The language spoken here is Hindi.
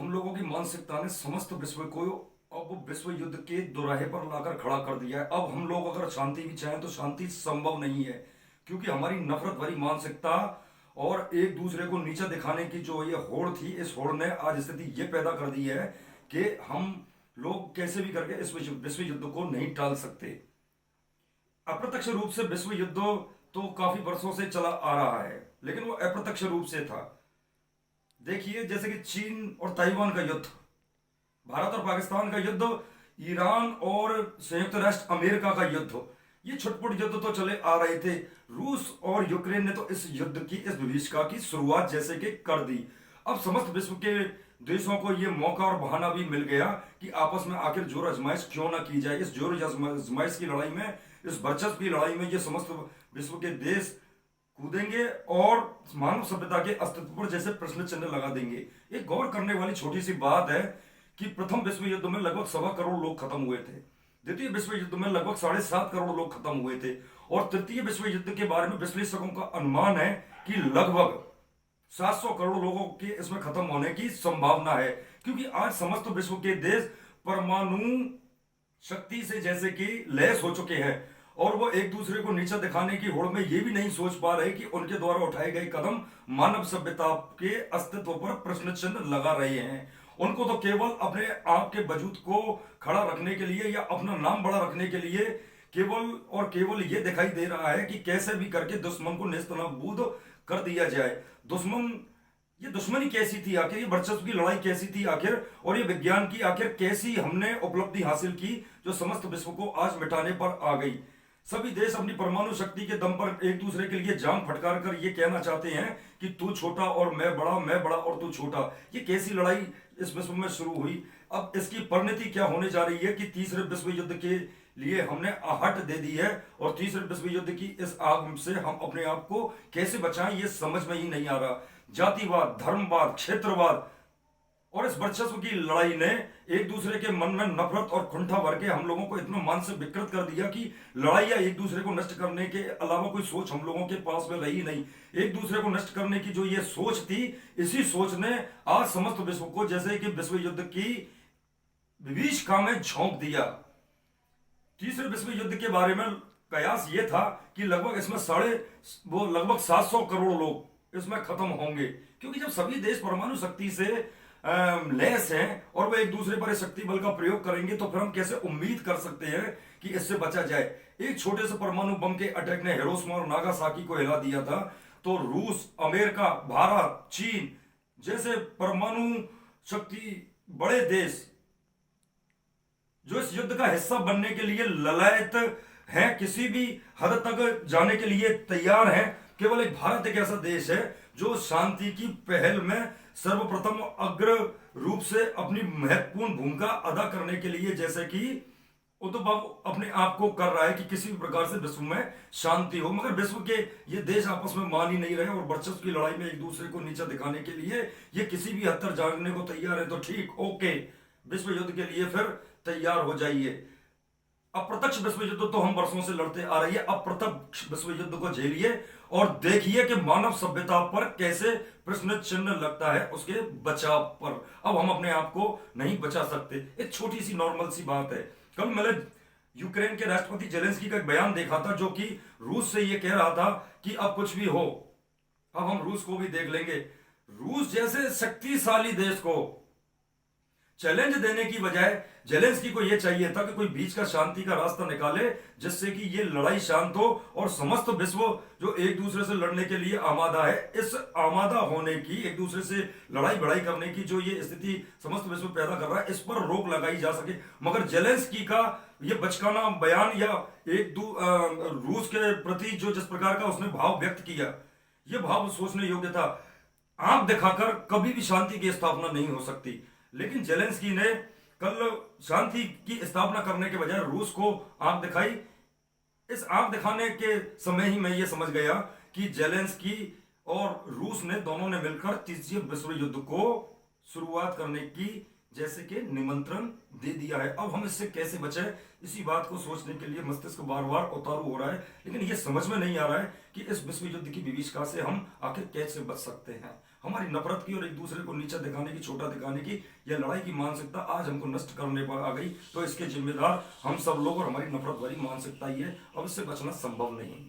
हम लोगों की मानसिकता ने समस्त विश्व को अब विश्व युद्ध के दोराहे पर लाकर खड़ा कर दिया है। अब हम लोग अगर शांति भी चाहें तो शांति संभव नहीं है, क्योंकि हमारी नफरत भरी मानसिकता और एक दूसरे को नीचा दिखाने की जो ये होड़ थी, इस होड़ ने आज स्थिति ये पैदा कर दी है कि हम लोग कैसे भी करके इस विश्व युद्ध को नहीं टाल सकते। अप्रत्यक्ष रूप से विश्व युद्ध तो काफी वर्षों से चला आ रहा है, लेकिन वो अप्रत्यक्ष रूप से था। देखिए, जैसे कि चीन और ताइवान का युद्ध, भारत और पाकिस्तान का युद्ध, ईरान और संयुक्त राष्ट्र अमेरिका का युद्ध, ये छुटपुट युद्ध तो चले आ रहे थे। रूस और यूक्रेन ने तो इस युद्ध की, इस विभीषिका की शुरुआत जैसे कि कर दी। अब समस्त विश्व के देशों को ये मौका और बहाना भी मिल गया कि आपस में आखिर जोर आजमाइश क्यों ना की जाए। इस जोर आजमाइश की लड़ाई में, इस वर्चस्व की लड़ाई में ये समस्त विश्व के देश कूदेंगे और मानव सभ्यता के अस्तित्व पर जैसे प्रश्न चिन्ह लगा देंगे। एक गौर करने वाली छोटी सी बात है कि प्रथम विश्व युद्ध में लगभग 1.25 करोड़ लोग खत्म हुए थे। द्वितीय विश्व युद्ध में लगभग 7.5 करोड़ लोग खत्म हुए थे। और तृतीय विश्व युद्ध के बारे में विश्लेषकों का अनुमान है कि लगभग 700 करोड़ लोगों के इसमें खत्म होने की संभावना है, क्योंकि आज समस्त विश्व के देश परमाणु शक्ति से जैसे कि लैस हो चुके हैं और वो एक दूसरे को नीचा दिखाने की होड़ में ये भी नहीं सोच पा रहे कि उनके द्वारा उठाए गए कदम मानव सभ्यता के अस्तित्व पर प्रश्न चिन्ह लगा रहे हैं। उनको तो केवल अपने आप के वजूद को खड़ा रखने के लिए या अपना नाम बड़ा रखने के लिए केवल और केवल ये दिखाई दे रहा है कि कैसे भी करके दुश्मन को नेस्तनाबूद कर दिया जाए। ये दुश्मनी कैसी थी आखिर, ये वर्चस्व की लड़ाई कैसी थी आखिर, और ये विज्ञान की आखिर कैसी हमने उपलब्धि हासिल की जो समस्त विश्व को आज मिटाने पर आ गई। सभी देश अपनी परमाणु शक्ति के दम पर एक दूसरे के लिए जांग फटकार कर ये कहना चाहते हैं कि तू छोटा और मैं बड़ा और तू छोटा। ये कैसी लड़ाई इस विश्व में शुरू हुई। अब इसकी परिणति क्या होने जा रही है कि तीसरे विश्व युद्ध के लिए हमने आहट दे दी है, और तीसरे विश्व युद्ध की इस आग से हम अपने आप को कैसे बचाएं ये समझ में ही नहीं आ रहा। जातिवाद, धर्मवाद, क्षेत्रवाद और इस वर्चस्व की लड़ाई ने एक दूसरे के मन में नफरत और कुंठा भर के हम लोगों को इतना मानसिक विकृत कर दिया कि लड़ाई या एक दूसरे को नष्ट करने के अलावा कोई सोच हम लोगों के पास में रही नहीं। एक दूसरे को नष्ट करने की जो ये सोच थी, इसी सोच ने आज समस्त विश्व को जैसे कि विश्व युद्ध की विभीषिका में झोंक दिया। तीसरे विश्व युद्ध के बारे में कयास ये था कि लगभग इसमें लगभग 700 करोड़ लोग इसमें खत्म होंगे, क्योंकि जब सभी देश परमाणु शक्ति से लैस हैं और वो एक दूसरे पर शक्ति बल का प्रयोग करेंगे तो फिर हम कैसे उम्मीद कर सकते हैं कि इससे बचा जाए। एक छोटे से परमाणु बम के अटैक ने हिरोशिमा और नागासाकी को हिला दिया था, तो रूस, अमेरिका, भारत, चीन जैसे परमाणु शक्ति बड़े देश जो इस युद्ध का हिस्सा बनने के लिए ललायत हैं, किसी भी हद तक जाने के लिए तैयार हैं। केवल एक भारत एक ऐसा देश है जो शांति की पहल में सर्वप्रथम अग्र रूप से अपनी महत्वपूर्ण भूमिका अदा करने के लिए जैसे कि उद्धव अपने आप को कर रहा है कि किसी भी प्रकार से विश्व में शांति हो। मगर विश्व के ये देश आपस में मान ही नहीं रहे और वर्चस्व की लड़ाई में एक दूसरे को नीचा दिखाने के लिए ये किसी भी हद तक जागने को तैयार है। तो ठीक, ओके, विश्व युद्ध के लिए फिर तैयार हो जाइए। अप्रत्यक्ष विश्व युद्ध तो हम वर्षों से लड़ते आ रही है, अप्रत्यक्ष विश्व युद्ध को झेलिए और देखिए कि मानव सभ्यता पर कैसे प्रश्न चिन्ह लगता है उसके बचाव पर। अब हम अपने आप को नहीं बचा सकते। एक छोटी सी नॉर्मल सी बात है, कल मैंने यूक्रेन के राष्ट्रपति जेलेंस्की का एक बयान देखा था जो कि रूस से ये कह रहा था कि अब कुछ भी हो, अब हम रूस को भी देख लेंगे। रूस जैसे शक्तिशाली देश को चैलेंज देने की बजाय जेलेंस्की को यह चाहिए था कि कोई बीच का शांति का रास्ता निकाले जिससे कि ये लड़ाई शांत हो और समस्त विश्व जो एक दूसरे से लड़ने के लिए आमादा है, इस आमादा होने की, एक दूसरे से लड़ाई बड़ाई करने की जो ये स्थिति समस्त विश्व पैदा कर रहा है, इस पर रोक लगाई जा सके। मगर जेलेंस्की का ये बचकाना बयान या रूस के प्रति जो जिस प्रकार का उसने भाव व्यक्त किया, ये भाव सोचने योग्य था। आंख दिखाकर कभी भी शांति की स्थापना नहीं हो सकती, लेकिन जेलेंस्की ने कल शांति की स्थापना करने के बजाय रूस को आंख दिखाई। इस आंख दिखाने के समय ही मैं ये समझ गया कि जेलेंस्की और रूस ने दोनों ने मिलकर तीसरे विश्व युद्ध को शुरुआत करने की जैसे कि निमंत्रण दे दिया है। अब हम इससे कैसे बचे, इसी बात को सोचने के लिए मस्तिष्क बार बार उतारू हो रहा है, लेकिन ये समझ में नहीं आ रहा है कि इस विश्व युद्ध की विभीषिका से हम आखिर कैसे बच सकते हैं। हमारी नफरत की और एक दूसरे को नीचा दिखाने की, छोटा दिखाने की, यह लड़ाई की मानसिकता आज हमको नष्ट करने पर आ गई, तो इसके जिम्मेदार हम सब लोग और हमारी नफरत भरी मानसिकता ही है। अब इससे बचना संभव नहीं।